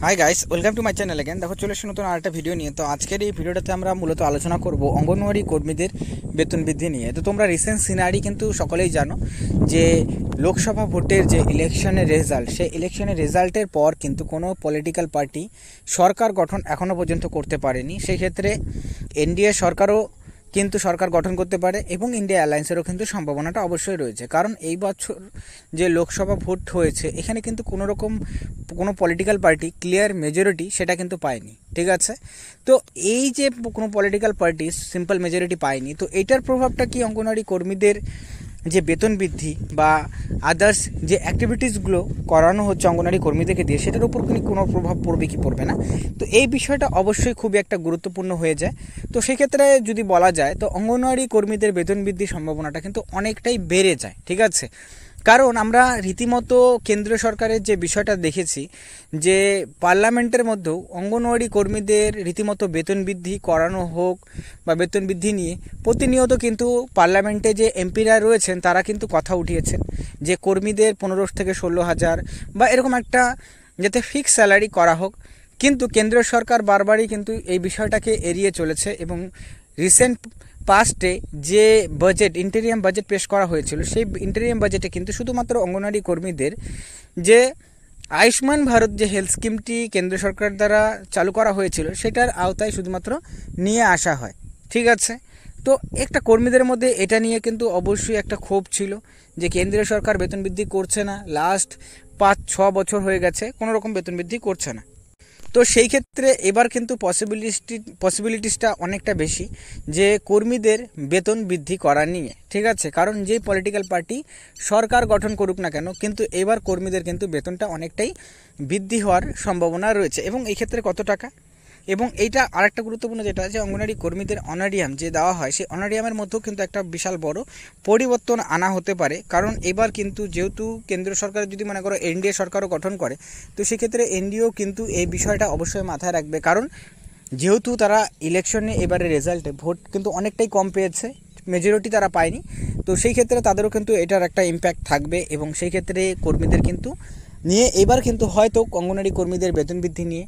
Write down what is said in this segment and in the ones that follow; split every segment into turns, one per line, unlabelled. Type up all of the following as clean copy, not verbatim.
Hi guys, welcome to my channel again. দেখো চলে এসেছি নতুন আরেকটা ভিডিও নিয়ে। তো আজকের এই ভিডিওটাতে আমরা মূলত আলোচনা করব অঙ্গনওয়াড়ি কর্মীদের বেতন বৃদ্ধি নিয়ে। তো তোমরা রিসেন্ট সিনারি কিন্তু সকলেই জানো যে লোকসভা ভোটের যে ইলেকশনের রেজাল্ট, সেই ইলেকশনের রেজাল্টের পর কিন্তু কোনো পলিটিক্যাল পার্টি সরকার গঠন এখনও পর্যন্ত করতে পারেনি। সেই ক্ষেত্রে এনডিএ সরকারও কিন্তু সরকার গঠন করতে পারে এবং ইন্ডিয়া অ্যালায়েন্সেরও কিন্তু সম্ভাবনাটা অবশ্যই রয়েছে। কারণ এই বছর যে লোকসভা ভোট হয়েছে এখানে কিন্তু কোনো পলিটিক্যাল পার্টি ক্লিয়ার মেজরিটি সেটা কিন্তু পায়নি, ঠিক আছে। তো এই যে কোনো পলিটিক্যাল পার্টি সিম্পল মেজরিটি পায়নি, তো এটার প্রভাবটা কি অঙ্গনওয়াড়ি কর্মীদের যে বেতন বৃদ্ধি বা আদার্স যে অ্যাক্টিভিটিসগুলো করানো হচ্ছে অঙ্গনওয়াড়ি কর্মীদেরকে দিয়ে, সেটার উপর কোনো প্রভাব পড়বে কি পড়বে না, তো এই বিষয়টা অবশ্যই খুবই একটা গুরুত্বপূর্ণ হয়ে যায়। তো সেক্ষেত্রে যদি বলা যায় তো অঙ্গনওয়াড়ি কর্মীদের বেতন বৃদ্ধির সম্ভাবনাটা কিন্তু অনেকটাই বেড়ে যায়, ঠিক আছে। কারণ আমরা রীতিমতো কেন্দ্রীয় সরকারের যে বিষয়টা দেখেছি যে পার্লামেন্টের মধ্যেও অঙ্গনওয়াড়ি কর্মীদের রীতিমতো বেতন বৃদ্ধি করানো হোক বা বেতন বৃদ্ধি নিয়ে প্রতিনিয়ত কিন্তু পার্লামেন্টে যে এমপিরা রয়েছেন তারা কিন্তু কথা উঠিয়েছেন যে কর্মীদের 15 থেকে 16,000 বা এরকম একটা যাতে ফিক্স স্যালারি করা হোক। কিন্তু কেন্দ্রীয় সরকার বারবারই কিন্তু এই বিষয়টাকে এড়িয়ে চলেছে এবং রিসেন্ট পাস্টে যে বাজেট ইন্টেরিয়াম বাজেট পেশ করা হয়েছিল সেই ইন্টেরিয়াম বাজেটে কিন্তু শুধুমাত্র অঙ্গনওয়াড়ি কর্মীদের যে আয়ুষ্মান ভারত যে হেলথ স্কিমটি কেন্দ্র সরকার দ্বারা চালু করা হয়েছিল সেটার আওতায় শুধুমাত্র নিয়ে আসা হয়, ঠিক আছে। তো একটা কর্মীদের মধ্যে এটা নিয়ে কিন্তু অবশ্যই একটা ক্ষোভ ছিল যে কেন্দ্রীয় সরকার বেতন বৃদ্ধি করছে না, লাস্ট 5-6 বছর হয়ে গেছে কোনো রকম বেতন বৃদ্ধি করছে না। তো সেই ক্ষেত্রে এবার কিন্তু পসিবিলিটিসটা অনেকটা বেশি যে কর্মীদের বেতন বৃদ্ধি করা নিয়ে, ঠিক আছে। কারণ যেই পলিটিক্যাল পার্টি সরকার গঠন করুক না কেন কিন্তু এবার কর্মীদের কিন্তু বেতনটা অনেকটাই বৃদ্ধি হওয়ার সম্ভাবনা রয়েছে। এবং এই ক্ষেত্রে কত টাকা, এবং এইটা আরেকটা গুরুত্বপূর্ণ যেটা যে অঙ্গনওয়াড়ি কর্মীদের অনারিয়াম যে দেওয়া হয় সেই অনারিয়ামের মধ্যেও কিন্তু একটা বিশাল বড় পরিবর্তন আনা হতে পারে। কারণ এবার কিন্তু যেহেতু কেন্দ্র সরকার যদি মনে করো এনডিএ সরকারও গঠন করে, তো সেক্ষেত্রে এনডিএও কিন্তু এই বিষয়টা অবশ্যই মাথায় রাখবে। কারণ যেহেতু তারা ইলেকশনে এবারে রেজাল্টে ভোট কিন্তু অনেকটাই কম পেয়েছে, মেজরিটি তারা পায়নি, তো সেই ক্ষেত্রে তাদেরও কিন্তু এটার একটা ইম্প্যাক্ট থাকবে এবং সেই ক্ষেত্রে কর্মীদের কিন্তু নিয়ে এবার কিন্তু হয়তো অঙ্গনওয়াড়ি কর্মীদের বেতন বৃদ্ধি নিয়ে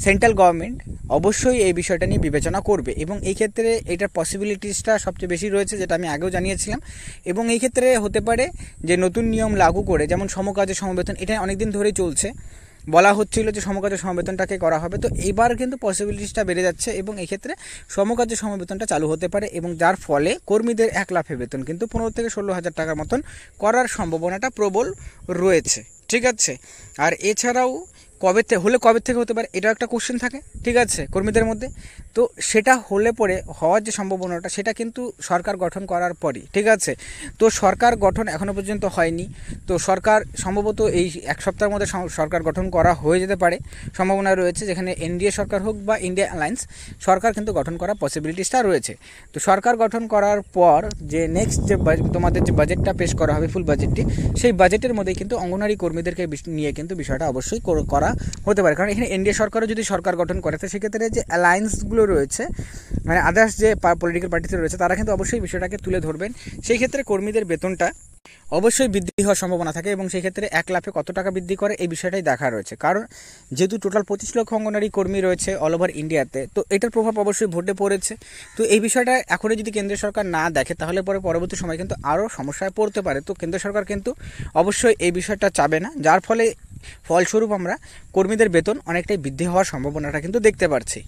সেন্ট্রাল গভর্নমেন্ট অবশ্যই এই বিষয়টা নিয়ে বিবেচনা করবে এবং এই ক্ষেত্রে এটার পসিবিলিটিসটা সবচেয়ে বেশি রয়েছে, যেটা আমি আগেও জানিয়েছিলাম। এবং এই ক্ষেত্রে হতে পারে যে নতুন নিয়ম লাগু করে, যেমন সমকাজে সমবেতন, এটা অনেকদিন ধরেই চলছে, বলা হচ্ছিল যে সমকাজে সমবেতনটাকে করা হবে, তো এইবার কিন্তু পসিবিলিটিসটা বেড়ে যাচ্ছে এবং এক্ষেত্রে সমকাজে সমবেতনটা চালু হতে পারে এবং যার ফলে কর্মীদের 1 লাফে বেতন কিন্তু 15 থেকে 16,000 টাকার মতন করার সম্ভাবনাটা প্রবল রয়েছে, ঠিক আছে। আর এছাড়াও কবে থেকে হতে পারে এটাও একটা কোশ্চেন থাকে, ঠিক আছে, কর্মীদের মধ্যে। তো সেটা হলে পরে হওয়ার যে সম্ভাবনাটা সেটা কিন্তু সরকার গঠন করার পরই, ঠিক আছে। তো সরকার গঠন এখনও পর্যন্ত হয়নি, তো সরকার সম্ভবত এই 1 সপ্তাহের মধ্যে সরকার গঠন করা হয়ে যেতে পারে, সম্ভাবনা রয়েছে, যেখানে এনডিএ সরকার হোক বা ইন্ডিয়া অ্যালায়েন্স সরকার কিন্তু গঠন করার পসিবিলিটিসটা রয়েছে। তো সরকার গঠন করার পর যে নেক্সট যে তোমাদের যে বাজেটটা পেশ করা হবে ফুল বাজেটটি, সেই বাজেটের মধ্যে কিন্তু অঙ্গনওয়াড়ি কর্মীদেরকে নিয়ে কিন্তু বিষয়টা অবশ্যই করা হতে পারে। কারণ এখানে এনডিএ সরকারও যদি সরকার গঠন করে তো সেক্ষেত্রে যে অ্যালায়েন্সগুলো রয়েছে মানে আদার্স যে পলিটিক্যাল পার্টিতে রয়েছে তারা কিন্তু অবশ্যই বিষয়টাকে তুলে ধরবেন। সেই ক্ষেত্রে কর্মীদের বেতনটা অবশ্যই বৃদ্ধি হওয়ার সম্ভাবনা থাকে এবং সেই ক্ষেত্রে 1 লাফে কত টাকা বৃদ্ধি করে এই বিষয়টাই দেখা রয়েছে। কারণ যেহেতু টোটাল 25 লক্ষ অঙ্গনওয়াড়ি কর্মী রয়েছে অল ওভার ইন্ডিয়াতে, তো এটার প্রভাব অবশ্যই ভোটে পড়েছে। তো এই বিষয়টা এখনই যদি কেন্দ্র সরকার না দেখে তাহলে পরে পরবর্তী সময় কিন্তু আরও সমস্যায় পড়তে পারে। তো কেন্দ্র সরকার কিন্তু অবশ্যই এই বিষয়টা চাবে না, যার ফলস্বরূপ আমরা কর্মীদের বেতন অনেকটাই বৃদ্ধি হওয়ার সম্ভাবনাটা কিন্তু দেখতে পাচ্ছি।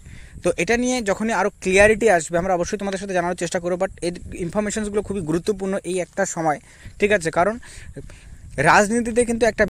তো এটা নিয়ে যখনই আরও ক্লিয়ারিটি আসবে আমরা অবশ্যই তোমাদের সাথে জানানোর চেষ্টা করবো, বাট এই ইনফরমেশনসগুলো খুবই গুরুত্বপূর্ণ এই একটা সময়, ঠিক আছে। কারণ রাজনীতিতে কিন্তু একটা